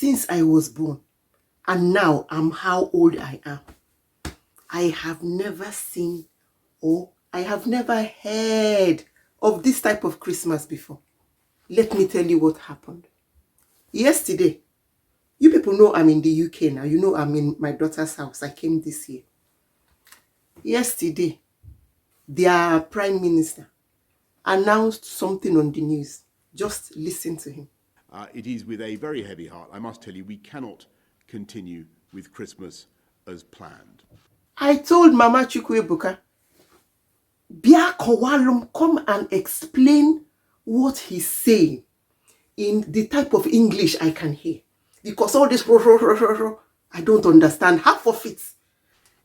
since I was born, and now I'm how old I am, I have never seen or I have never heard of this type of Christmas before. Let me tell you what happened. Yesterday, you people know I'm in the UK now. You know I'm in my daughter's house. I came this year. Yesterday, their prime minister announced something on the news. Just listen to him. It is with a very heavy heart, I must tell you, we cannot continue with Christmas as planned. I told Mama Chukwuebuka, Bia Kowalum, come and explain what he's saying in the type of English I can hear. Because all this, I don't understand half of it.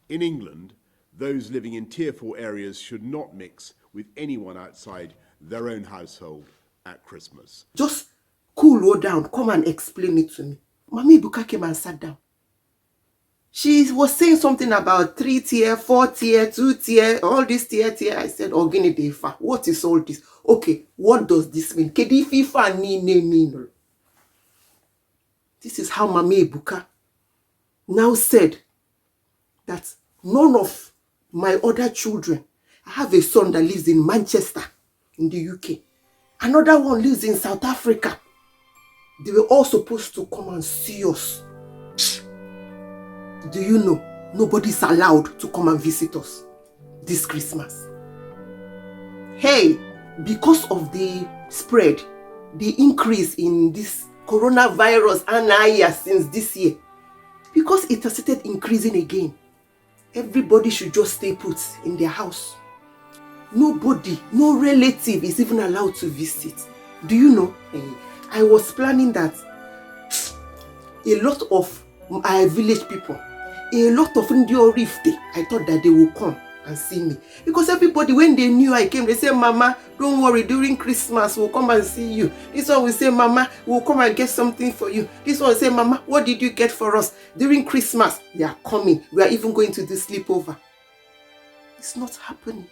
In England, those living in Tier 4 areas should not mix with anyone outside their own household at Christmas. Just cool down, come and explain it to me. Mami Ibuka came and sat down. She was saying something about 3 tier, 4 tier, 2 tier, all this tier. I said, Ogini Defa, what is all this? Okay, what does this mean? Kedififa ni ne mean. This is how Mami Ibuka now said that none of my other children, I have a son that lives in Manchester, in the UK. Another one lives in South Africa. They were all supposed to come and see us. Do you know, nobody's allowed to come and visit us this Christmas. Hey, because of the spread, the increase in this coronavirus and since this year, because it has started increasing again, everybody should just stay put in their house. Nobody, no relative is even allowed to visit. Do you know, I was planning that a lot of our village people, a lot of Ndio Rifte, I thought that they will come and see me. Because everybody, when they knew I came, they say, Mama, don't worry, during Christmas, we'll come and see you. This one will say, Mama, we'll come and get something for you. This one will say, Mama, what did you get for us? During Christmas, they are coming. We are even going to do sleepover. It's not happening.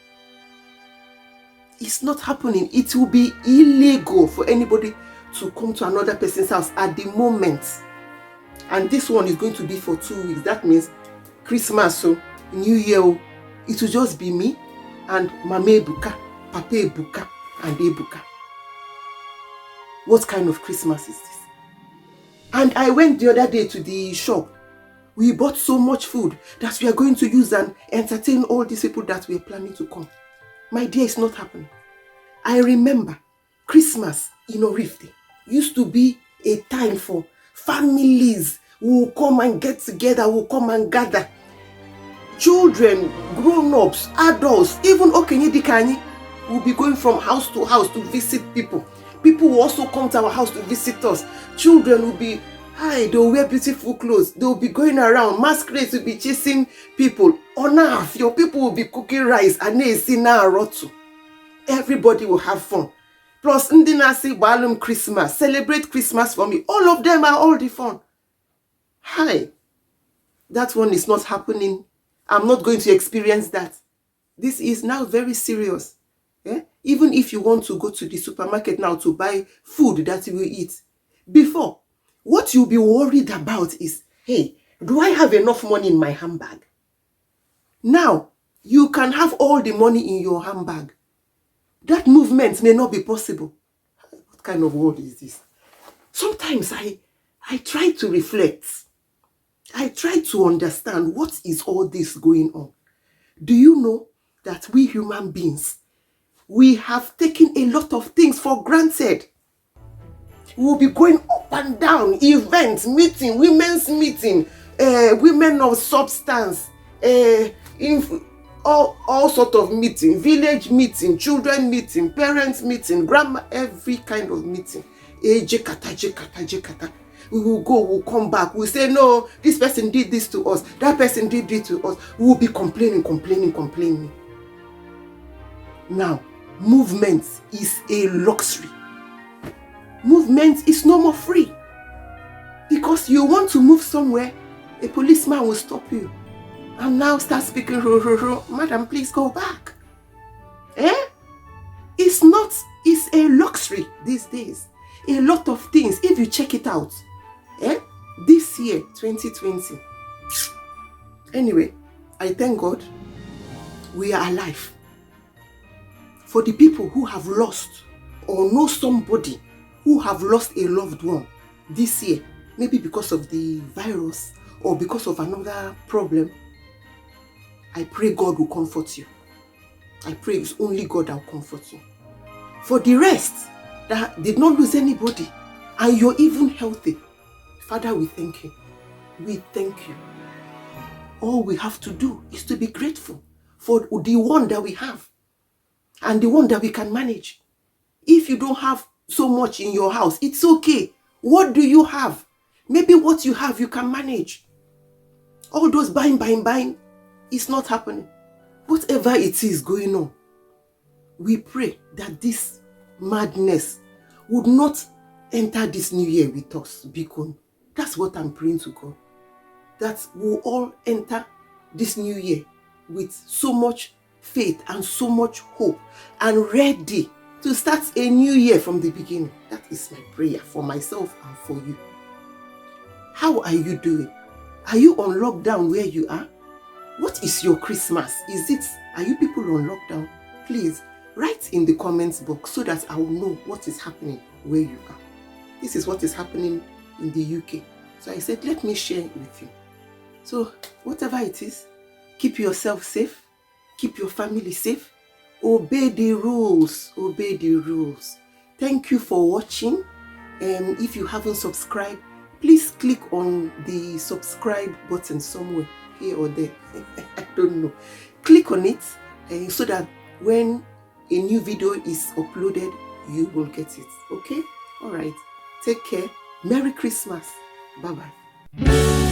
It's not happening. It will be illegal for anybody to come to another person's house at the moment. And this one is going to be for 2 weeks. That means Christmas, so New Year, it will just be me and Mama Ebuka, Papa Ebuka, and Ebuka. What kind of Christmas is this? And I went the other day to the shop. We bought so much food that we are going to use and entertain all these people that we are planning to come. My dear, it's not happening. I remember Christmas in Orifte used to be a time for families who will come and get together, who will come and gather. Children, grown-ups, adults, even Okenye Dikani will be going from house to house to visit people. People will also come to our house to visit us. Children will be, they will wear beautiful clothes. They will be going around. Masquerades will be chasing people. On earth, your people will be cooking rice and rotu. Everybody will have fun. Plus, Ndinasi Balum Christmas. Celebrate Christmas for me. All of them are all the fun. That one is not happening. I'm not going to experience that. This is now very serious. Even if you want to go to the supermarket now to buy food that you will eat. Before, what you'll be worried about is, hey, do I have enough money in my handbag? Now, you can have all the money in your handbag. That movement may not be possible. What kind of world is this? Sometimes I try to reflect. I try to understand what is all this going on. Do you know that we human beings, we have taken a lot of things for granted? We'll be going up and down, events, meeting, women's meeting, women of substance, all sort of meeting, village meeting, children meeting, parents meeting, grandma, every kind of meeting. Jekata. We will go, we'll come back, we'll say, no, this person did this to us, that person did this to us. We will be complaining. Now, movement is a luxury. Movement is no more free. Because you want to move somewhere, a policeman will stop you. And now start speaking, madam, please go back. It's a luxury these days. A lot of things, if you check it out, this year, 2020. Anyway, I thank God we are alive. For the people who have lost or know somebody who have lost a loved one this year, maybe because of the virus or because of another problem, I pray God will comfort you. I pray it's only God that will comfort you. For the rest that did not lose anybody and you're even healthy, Father, we thank you. We thank you. All we have to do is to be grateful for the one that we have and the one that we can manage. If you don't have so much in your house, it's okay. What do you have? Maybe what you have you can manage. All those buying is not happening. Whatever it is going on, we pray that this madness would not enter this new year with us. Because that's what I'm praying to God. That we'll all enter this new year with so much faith and so much hope and ready to start a new year from the beginning. That is my prayer for myself and for you. How are you doing? Are you on lockdown where you are? What is your Christmas? Are you people on lockdown? Please write in the comments box so that I will know what is happening where you are. This is what is happening in the UK. So I said, let me share it with you. So whatever it is, keep yourself safe, keep your family safe, obey the rules, obey the rules. Thank you for watching. If you haven't subscribed, please click on the subscribe button somewhere, here or there. I don't know. Click on it so that when a new video is uploaded, you will get it. Okay? All right. Take care. Merry Christmas. Bye-bye.